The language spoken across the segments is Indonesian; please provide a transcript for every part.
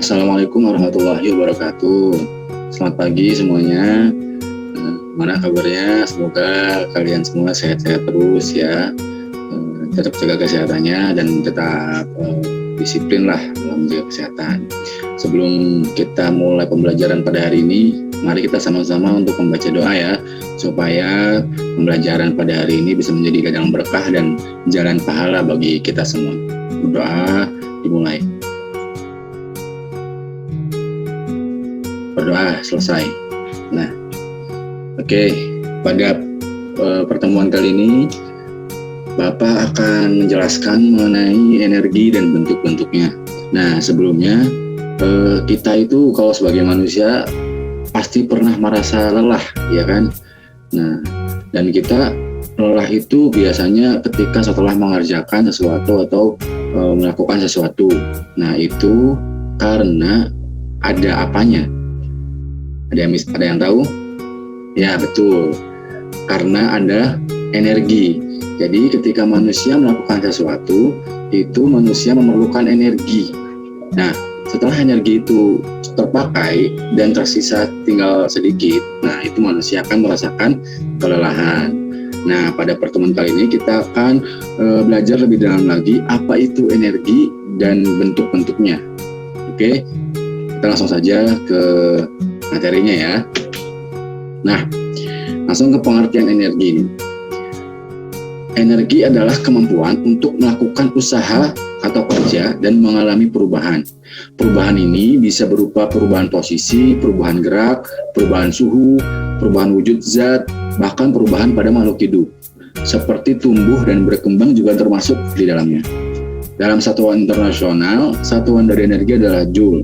Assalamualaikum warahmatullahi wabarakatuh. Selamat pagi semuanya. Mana kabarnya? Semoga kalian semua sehat-sehat terus ya. Tetap jaga kesehatannya dan tetap disiplin lah dalam menjaga kesehatan. Sebelum kita mulai pembelajaran pada hari ini, mari kita sama-sama untuk membaca doa ya, supaya pembelajaran pada hari ini bisa menjadi ladang berkah dan jalan pahala bagi kita semua. Berdoa dimulai. Berdoa selesai. Nah, oke. Pada pertemuan kali ini Bapak akan menjelaskan mengenai energi dan bentuk-bentuknya. Nah, sebelumnya kita itu kalau sebagai manusia pasti pernah merasa lelah, ya kan? Nah, dan kita lelah itu biasanya ketika setelah mengerjakan sesuatu atau melakukan sesuatu. Nah, itu karena ada apanya? Ada yang tahu? Ya, betul. Karena ada energi. Jadi ketika manusia melakukan sesuatu, itu manusia memerlukan energi. Nah, setelah energi itu terpakai dan tersisa tinggal sedikit, nah itu manusia akan merasakan kelelahan. Nah, pada pertemuan kali ini kita akan belajar lebih dalam lagi apa itu energi dan bentuk-bentuknya. Oke, kita langsung saja ke materinya ya. Nah, langsung ke pengertian energi ini. Energi adalah kemampuan untuk melakukan usaha atau kerja dan mengalami perubahan. Perubahan ini bisa berupa perubahan posisi, perubahan gerak, perubahan suhu, perubahan wujud zat, bahkan perubahan pada makhluk hidup. Seperti tumbuh dan berkembang juga termasuk di dalamnya. Dalam satuan internasional, satuan dari energi adalah joule.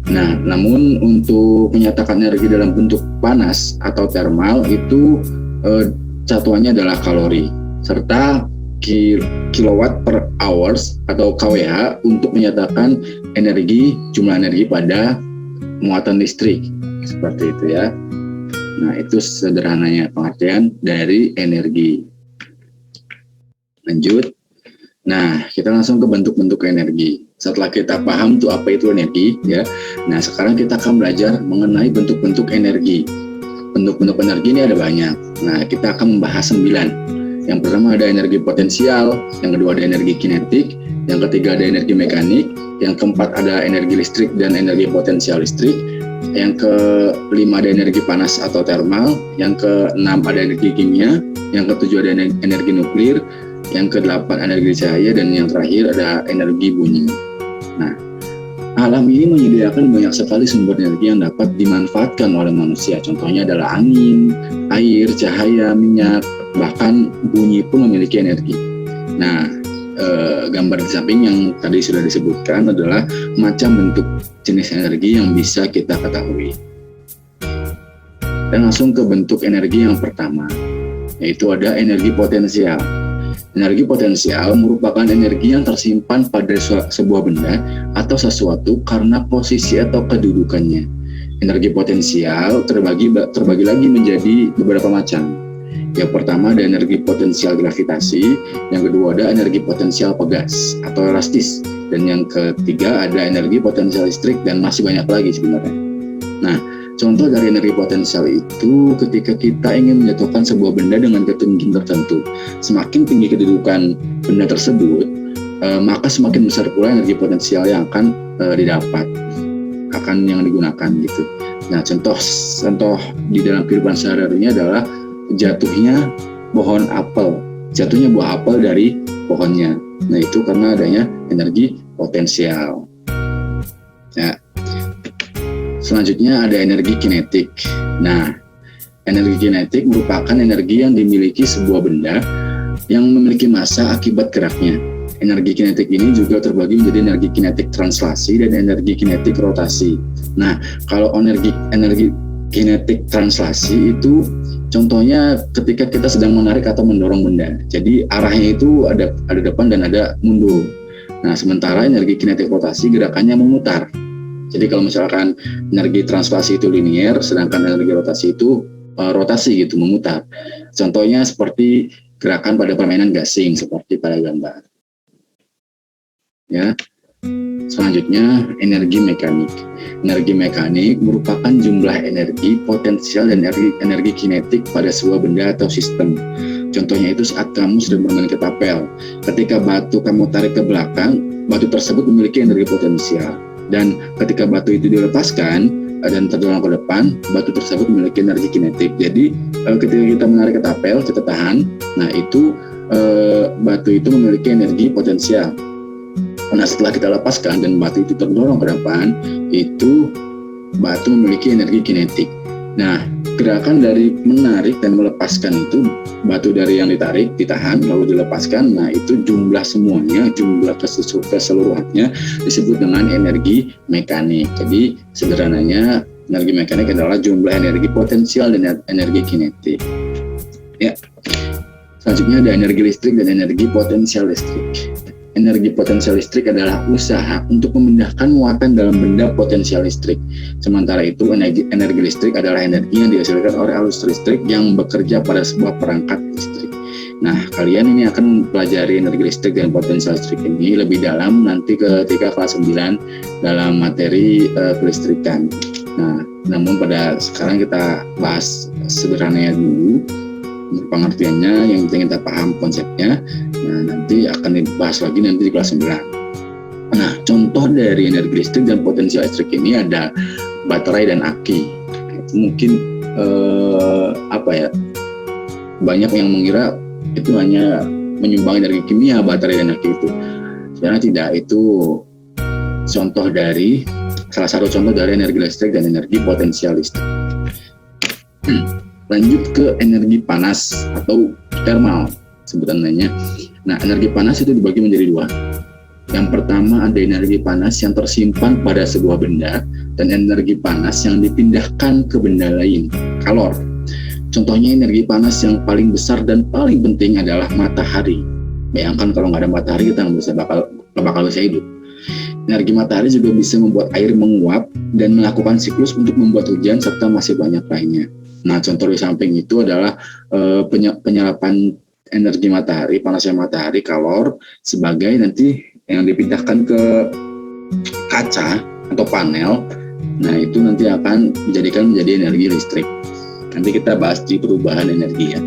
Nah, namun untuk menyatakan energi dalam bentuk panas atau thermal itu satuannya adalah kalori, serta kilowatt per hours atau kWh untuk menyatakan jumlah energi pada muatan listrik, seperti itu ya. Nah, itu sederhananya pengertian dari energi. Lanjut. Nah, kita langsung ke bentuk-bentuk energi. Setelah kita paham tuh apa itu energi ya. Nah, sekarang kita akan belajar mengenai bentuk-bentuk energi. Bentuk-bentuk energi ini ada banyak. Nah, kita akan membahas 9. Yang pertama ada energi potensial, yang kedua ada energi kinetik, yang ketiga ada energi mekanik, yang keempat ada energi listrik dan energi potensial listrik, yang kelima ada energi panas atau thermal, yang keenam ada energi kimia, yang ketujuh ada energi nuklir, yang kedelapan energi cahaya, dan yang terakhir ada energi bunyi. Nah, alam ini menyediakan banyak sekali sumber energi yang dapat dimanfaatkan oleh manusia. Contohnya adalah angin, air, cahaya, minyak, bahkan bunyi pun memiliki energi. Nah, gambar di samping yang tadi sudah disebutkan adalah macam bentuk jenis energi yang bisa kita ketahui. Dan langsung ke bentuk energi yang pertama, yaitu ada energi potensial. Energi potensial merupakan energi yang tersimpan pada sebuah benda atau sesuatu karena posisi atau kedudukannya. Energi potensial terbagi lagi menjadi beberapa macam. Yang pertama ada energi potensial gravitasi, yang kedua ada energi potensial pegas atau elastis, dan yang ketiga ada energi potensial listrik, dan masih banyak lagi sebenarnya. Nah, contoh dari energi potensial itu ketika kita ingin menjatuhkan sebuah benda dengan ketinggian tertentu. Semakin tinggi kedudukan benda tersebut, maka semakin besar pula energi potensial yang akan didapat, akan yang digunakan gitu. Nah, contoh di dalam kehidupan sehari-harinya adalah jatuhnya buah apel dari pohonnya. Nah, itu karena adanya energi potensial. Ya. Selanjutnya ada energi kinetik. Nah, energi kinetik merupakan energi yang dimiliki sebuah benda yang memiliki massa akibat geraknya. Energi kinetik ini juga terbagi menjadi energi kinetik translasi dan energi kinetik rotasi. Nah, kalau energi kinetik translasi itu contohnya ketika kita sedang menarik atau mendorong benda. Jadi arahnya itu ada depan dan ada mundur. Nah, sementara energi kinetik rotasi gerakannya memutar. Jadi kalau misalkan energi translasi itu linier, sedangkan energi rotasi itu rotasi gitu, memutar. Contohnya seperti gerakan pada permainan gasing seperti pada gambar. Ya. Selanjutnya, energi mekanik. Energi mekanik merupakan jumlah energi potensial dan energi kinetik pada sebuah benda atau sistem. Contohnya itu saat kamu sedang bermain ketapel. Ketika batu kamu tarik ke belakang, batu tersebut memiliki energi potensial. Dan ketika batu itu dilepaskan dan terdorong ke depan, batu tersebut memiliki energi kinetik. Jadi ketika kita menarik ketapel, kita tahan, nah itu batu itu memiliki energi potensial. Nah, setelah kita lepaskan dan batu itu terdorong ke depan, itu batu memiliki energi kinetik. Nah, gerakan dari menarik dan melepaskan itu, batu dari yang ditarik, ditahan, lalu dilepaskan, nah itu jumlah semuanya, jumlah keseluruhannya disebut dengan energi mekanik. Jadi, sederhananya, energi mekanik adalah jumlah energi potensial dan energi kinetik. Ya. Selanjutnya ada energi listrik dan energi potensial listrik. Energi potensial listrik adalah usaha untuk memindahkan muatan dalam benda potensial listrik. Sementara itu, energi listrik adalah energi yang dihasilkan oleh arus listrik yang bekerja pada sebuah perangkat listrik. Nah, kalian ini akan mempelajari energi listrik dan potensial listrik ini lebih dalam nanti ketika kelas 9 dalam materi kelistrikan. Nah, namun pada sekarang kita bahas sederhananya dulu pengertiannya, yang penting kita paham konsepnya. Nah, nanti akan dibahas lagi nanti di kelas 9. Nah, contoh dari energi listrik dan potensial listrik ini ada baterai dan aki. Mungkin banyak yang mengira itu hanya menyumbang energi kimia, baterai dan aki itu. Sebenarnya tidak, itu salah satu contoh dari energi listrik dan energi potensial listrik. Lanjut ke energi panas atau thermal sebutannya. Nah, energi panas itu dibagi menjadi dua. Yang pertama ada energi panas yang tersimpan pada sebuah benda dan energi panas yang dipindahkan ke benda lain, kalor. Contohnya energi panas yang paling besar dan paling penting adalah matahari. Bayangkan kalau nggak ada matahari kita nggak bakal bisa hidup. Energi matahari juga bisa membuat air menguap dan melakukan siklus untuk membuat hujan serta masih banyak lainnya. Nah, contoh di samping itu adalah penyerapan energi matahari, panasnya matahari, kalor, sebagai nanti yang dipindahkan ke kaca atau panel. Nah, itu nanti akan dijadikan menjadi energi listrik. Nanti kita bahas di perubahan energi ya.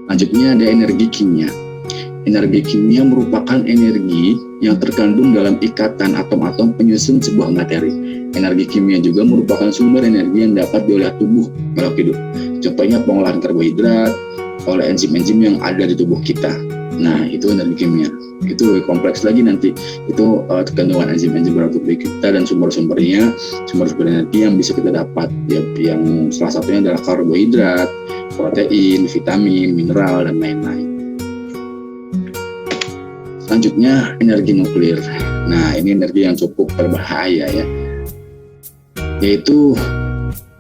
Lanjutnya ada energi kimia. Energi kimia merupakan energi yang terkandung dalam ikatan atom-atom penyusun sebuah materi. Energi kimia juga merupakan sumber energi yang dapat diolah tubuh makhluk hidup. Contohnya pengolahan karbohidrat oleh enzim-enzim yang ada di tubuh kita. Nah, itu energi kimia. Itu lebih kompleks lagi nanti. Itu terkandungan enzim-enzim dalam tubuh kita dan sumber-sumbernya, sumber-sumber energi yang bisa kita dapat. Ya, yang salah satunya adalah karbohidrat, protein, vitamin, mineral, dan lain-lain. Selanjutnya, energi nuklir. Nah, ini energi yang cukup berbahaya ya, yaitu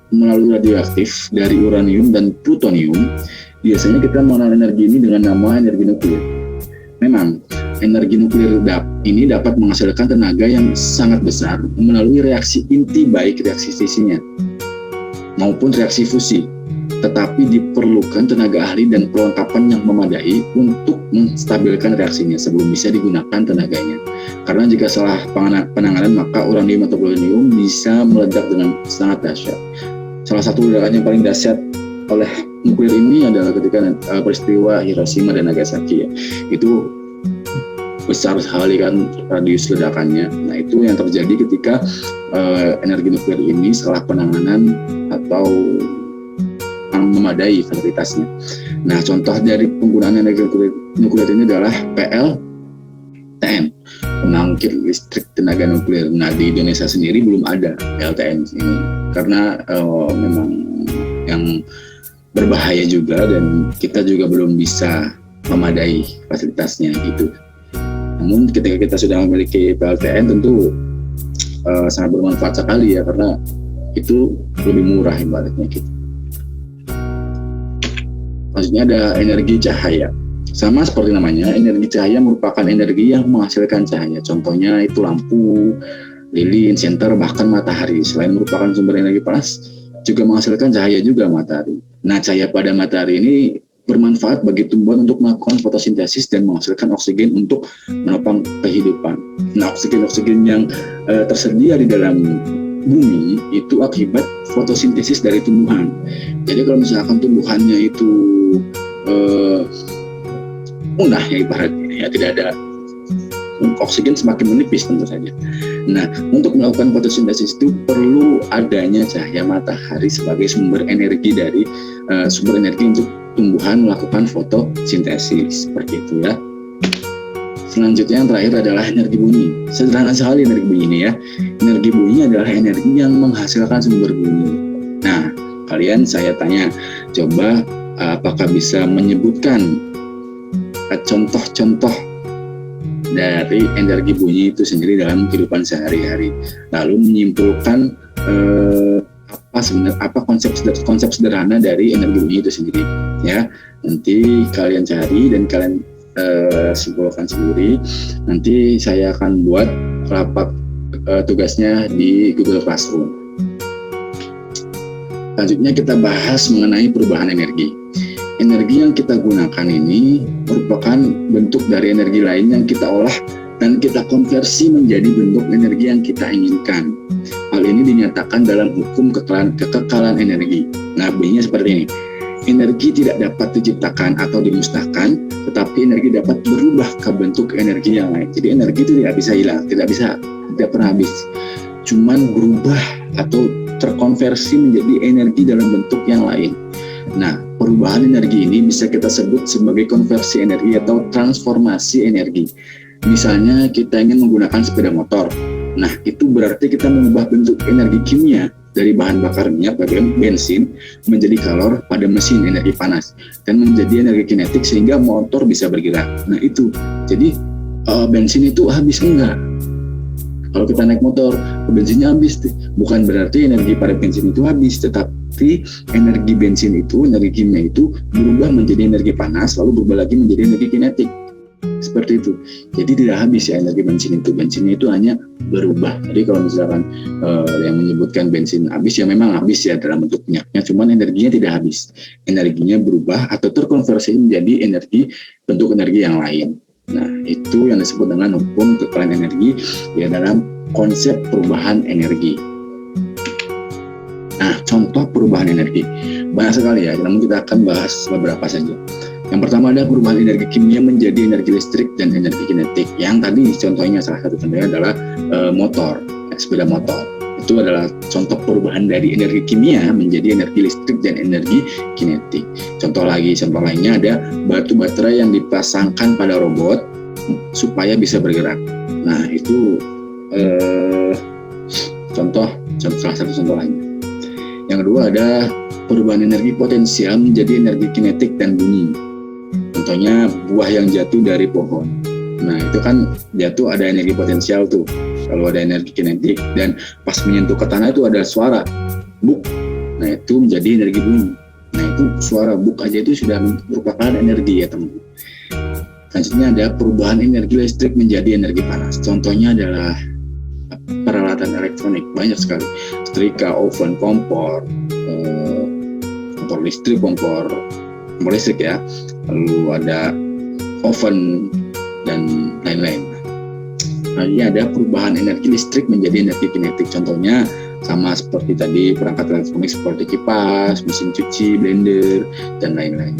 melalui radioaktif dari uranium dan plutonium. Biasanya kita mengenal energi ini dengan nama energi nuklir. Memang, energi nuklir ini dapat menghasilkan tenaga yang sangat besar melalui reaksi inti, baik reaksi fisinya maupun reaksi fusi. Tetapi diperlukan tenaga ahli dan perlengkapan yang memadai untuk menstabilkan reaksinya sebelum bisa digunakan tenaganya. Karena jika salah penanganan, maka uranium atau plutonium bisa meledak dengan sangat dahsyat. Salah satu ledakan yang paling dahsyat oleh nuklir ini adalah ketika peristiwa Hiroshima dan Nagasaki ya. Itu besar sekali kan radius ledakannya. Nah, itu yang terjadi ketika energi nuklir ini salah penanganan atau memadai fasilitasnya. Nah, contoh dari penggunaan energi nuklir ini adalah PLTN, pembangkit listrik tenaga nuklir. Nah, di Indonesia sendiri belum ada PLTN ini karena memang yang berbahaya juga dan kita juga belum bisa memadai fasilitasnya gitu. Namun ketika kita sudah memiliki PLTN tentu sangat bermanfaat sekali ya, karena itu lebih murah ibaratnya gitu. Selanjutnya ada energi cahaya. Sama seperti namanya, energi cahaya merupakan energi yang menghasilkan cahaya. Contohnya itu lampu, lilin, senter, bahkan matahari. Selain merupakan sumber energi panas, juga menghasilkan cahaya juga matahari. Nah, cahaya pada matahari ini bermanfaat bagi tumbuhan untuk melakukan fotosintesis dan menghasilkan oksigen untuk menopang kehidupan. Nah, oksigen-oksigen yang tersedia di dalam bumi itu akibat fotosintesis dari tumbuhan. Jadi kalau misalkan tumbuhannya itu punah ya ibaratnya, ya tidak ada oksigen, semakin menipis tentu saja. Nah, untuk melakukan fotosintesis itu perlu adanya cahaya matahari sebagai sumber energi dari untuk tumbuhan melakukan fotosintesis, seperti itu ya. Selanjutnya yang terakhir adalah energi bunyi. Sederhana sekali energi bunyi ini ya. Energi bunyi adalah energi yang menghasilkan sumber bunyi. Nah, kalian saya tanya, coba apakah bisa menyebutkan contoh-contoh dari energi bunyi itu sendiri dalam kehidupan sehari-hari, lalu menyimpulkan apa konsep sederhana dari energi bunyi itu sendiri ya. Nanti kalian cari dan kalian simpulkan sendiri. Nanti saya akan buat rapat tugasnya di Google Classroom. Selanjutnya kita bahas mengenai perubahan energi. Energi yang kita gunakan ini merupakan bentuk dari energi lain yang kita olah dan kita konversi menjadi bentuk energi yang kita inginkan. Hal ini dinyatakan dalam hukum kekekalan energi. Nah, bunyinya seperti ini. Energi tidak dapat diciptakan atau dimusnahkan, tetapi energi dapat berubah ke bentuk energi yang lain. Jadi energi itu tidak bisa hilang, tidak pernah habis. Cuman berubah atau terkonversi menjadi energi dalam bentuk yang lain. Nah, perubahan energi ini bisa kita sebut sebagai konversi energi atau transformasi energi. Misalnya kita ingin menggunakan sepeda motor. Nah, itu berarti kita mengubah bentuk energi kimia dari bahan bakar minyak bensin menjadi kalor pada mesin energi panas dan menjadi energi kinetik sehingga motor bisa bergerak. Nah, itu. Jadi bensin itu habis enggak? Kalau kita naik motor, bensinnya habis. Bukan berarti energi pada bensin itu habis, tetapi energi bensin itu, energi kimia itu berubah menjadi energi panas, lalu berubah lagi menjadi energi kinetik. Seperti itu. Jadi tidak habis ya energi bensin itu. Bensinnya itu hanya berubah. Jadi kalau misalkan yang menyebutkan bensin habis, ya memang habis ya dalam bentuk minyaknya, cuman energinya tidak habis. Energinya berubah atau terkonversi menjadi bentuk energi yang lain. Nah, itu yang disebut dengan hukum kekekalan energi ya dalam konsep perubahan energi. Nah, contoh perubahan energi banyak sekali ya, namun kita akan bahas beberapa saja. Yang pertama adalah perubahan energi kimia menjadi energi listrik dan energi kinetik. Yang tadi contohnya, salah satu contohnya adalah motor, sepeda motor. Itu adalah contoh perubahan dari energi kimia menjadi energi listrik dan energi kinetik. Contoh lainnya ada batu baterai yang dipasangkan pada robot supaya bisa bergerak. Nah, itu salah satu contoh lainnya. Yang kedua ada perubahan energi potensial menjadi energi kinetik dan bunyi. Contohnya buah yang jatuh dari pohon. Nah, itu kan jatuh ada energi potensial tuh. Kalau ada energi kinetik dan pas menyentuh ke tanah itu ada suara buk. Nah, itu menjadi energi bunyi. Nah, itu suara buk aja itu sudah merupakan energi ya teman. Selanjutnya ada perubahan energi listrik menjadi energi panas. Contohnya adalah peralatan elektronik, banyak sekali. Setrika, oven, kompor listrik ya. Lalu ada oven dan lain-lain. Nah, ini ada perubahan energi listrik menjadi energi kinetik. Contohnya sama seperti tadi perangkat elektronik seperti kipas, mesin cuci, blender, dan lain-lain.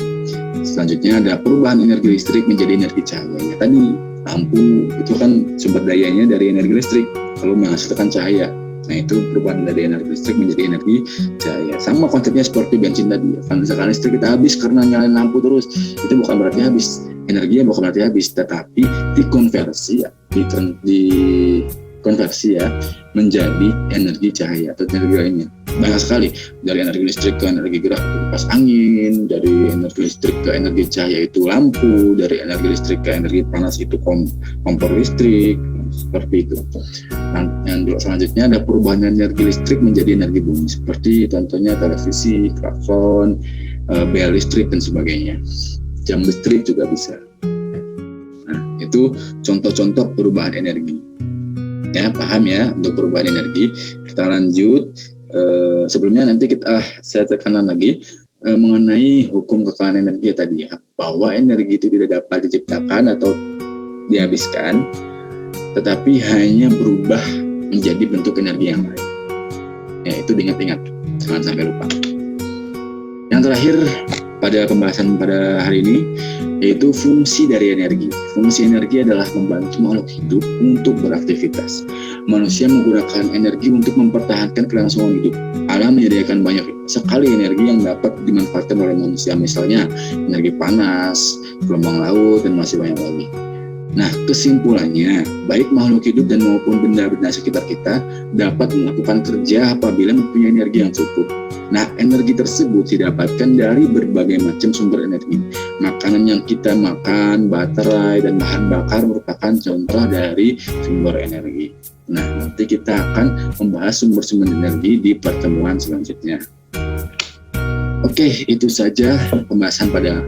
Selanjutnya ada perubahan energi listrik menjadi energi cahaya. Ya, tadi lampu itu kan sumber dayanya dari energi listrik, lalu menghasilkan cahaya. Nah, itu perubahan dari energi listrik menjadi energi cahaya. Sama konsepnya seperti bensin tadi. Kalau misalkan listrik kita habis karena nyalain lampu terus, itu bukan berarti habis. Energinya bukan berarti habis, tetapi dikonversi ya, menjadi energi cahaya atau energi lainnya. Banyak sekali, dari energi listrik ke energi gerak itu kipas angin, dari energi listrik ke energi cahaya itu lampu, dari energi listrik ke energi panas itu kompor listrik, seperti itu. Nah, yang selanjutnya ada perubahan energi listrik menjadi energi bunyi, seperti contohnya televisi, klakson, bel listrik dan sebagainya. Jam listrik juga bisa. Nah, itu contoh-contoh perubahan energi. Ya, paham ya untuk perubahan energi. Kita lanjut. Sebelumnya nanti saya tekankan lagi mengenai hukum kekalahan energi tadi ya, bahwa energi itu tidak dapat diciptakan atau dihabiskan, tetapi hanya berubah menjadi bentuk energi yang lain. Ya, itu diingat-ingat, jangan sampai lupa. Yang terakhir pada pembahasan pada hari ini yaitu fungsi dari energi. Fungsi energi adalah membantu makhluk hidup untuk beraktivitas. Manusia menggunakan energi untuk mempertahankan kelangsungan hidup. Alam menyediakan banyak sekali energi yang dapat dimanfaatkan oleh manusia, misalnya energi panas, gelombang laut, dan masih banyak lagi. Nah, kesimpulannya, baik makhluk hidup dan maupun benda-benda sekitar kita dapat melakukan kerja apabila mempunyai energi yang cukup. Nah, energi tersebut didapatkan dari berbagai macam sumber energi. Makanan yang kita makan, baterai, dan bahan bakar merupakan contoh dari sumber energi. Nah, nanti kita akan membahas sumber-sumber energi di pertemuan selanjutnya. Oke, itu saja pembahasan pada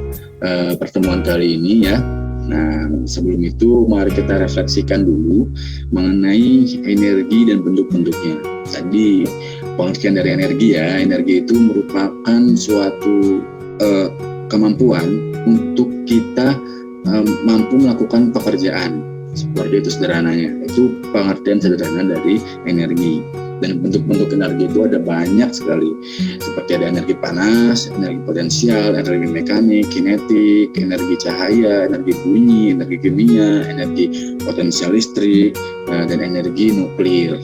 pertemuan kali ini ya. Nah, sebelum itu mari kita refleksikan dulu mengenai energi dan bentuk-bentuknya. Tadi pengertian dari energi ya, energi itu merupakan suatu kemampuan untuk kita mampu melakukan pekerjaan. Seperti itu sederhananya, itu pengertian sederhana dari energi. Dan bentuk-bentuk energi itu ada banyak sekali, seperti ada energi panas, energi potensial, energi mekanik, kinetik, energi cahaya, energi bunyi, energi kimia, energi potensial listrik, dan energi nuklir.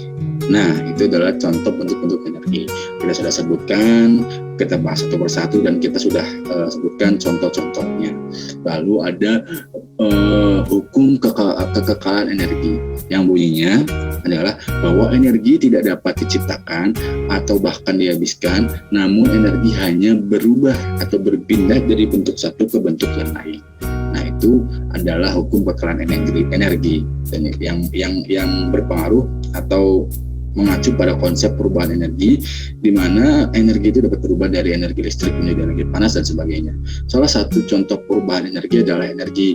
Nah, itu adalah contoh bentuk-bentuk energi. Kita sudah sebutkan, kita bahas satu persatu, dan kita sudah sebutkan contoh-contohnya. Lalu ada hukum kekekalan energi, yang bunyinya adalah bahwa energi tidak dapat diciptakan atau bahkan dihabiskan, namun energi hanya berubah atau berpindah dari bentuk satu ke bentuk yang lain. Nah, itu adalah hukum kekekalan energi dan yang berpengaruh atau mengacu pada konsep perubahan energi, di mana energi itu dapat berubah dari energi listrik menjadi energi panas dan sebagainya. Salah satu contoh perubahan energi adalah energi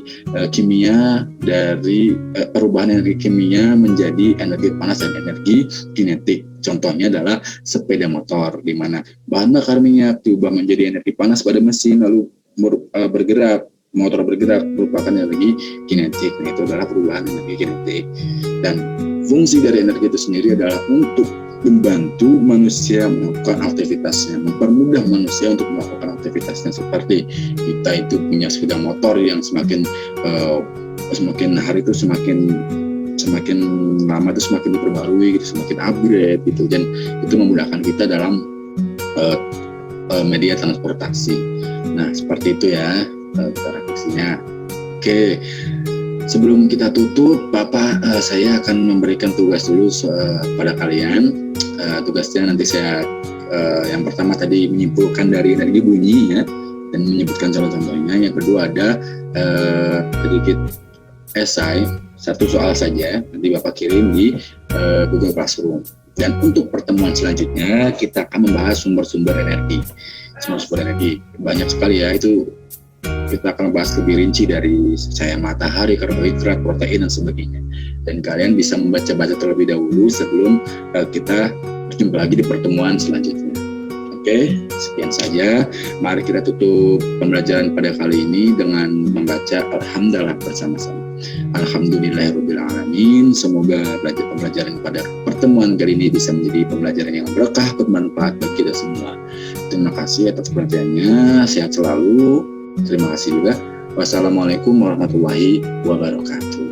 kimia, dari perubahan energi kimia menjadi energi panas dan energi kinetik. Contohnya adalah sepeda motor, di mana bahan bakar minyak diubah menjadi energi panas pada mesin, lalu motor bergerak merupakan energi kinetik. Nah, itu adalah perubahan energi kinetik. Dan fungsi dari energi itu sendiri adalah untuk membantu manusia melakukan aktivitasnya, mempermudah manusia untuk melakukan aktivitasnya. Seperti kita itu punya sepeda motor yang semakin hari itu semakin lama itu semakin diperbarui, gitu, semakin upgrade gitu, dan itu memudahkan kita dalam media transportasi. Nah, seperti itu ya refleksinya. Oke. Sebelum kita tutup, Bapak, saya akan memberikan tugas dulu pada kalian. Tugasnya nanti saya yang pertama tadi menyimpulkan dari energi bunyi ya, dan menyebutkan contoh-contohnya. Yang kedua ada sedikit esai, satu soal saja, nanti Bapak kirim di Google Classroom. Dan untuk pertemuan selanjutnya kita akan membahas sumber-sumber energi. Sumber-sumber energi banyak sekali ya, itu kita akan bahas lebih rinci dari cahaya matahari, karbohidrat, protein, dan sebagainya. Dan kalian bisa membaca-baca terlebih dahulu sebelum kita berjumpa lagi di pertemuan selanjutnya. Oke, sekian saja. Mari kita tutup pembelajaran pada kali ini dengan membaca Alhamdulillah bersama-sama. Alhamdulillahirrahmanirrahim. Semoga pembelajaran pada pertemuan kali ini bisa menjadi pembelajaran yang berkah, bermanfaat bagi kita semua. Terima kasih atas perhatiannya. Sehat selalu. Terima kasih juga. Wassalamualaikum warahmatullahi wabarakatuh.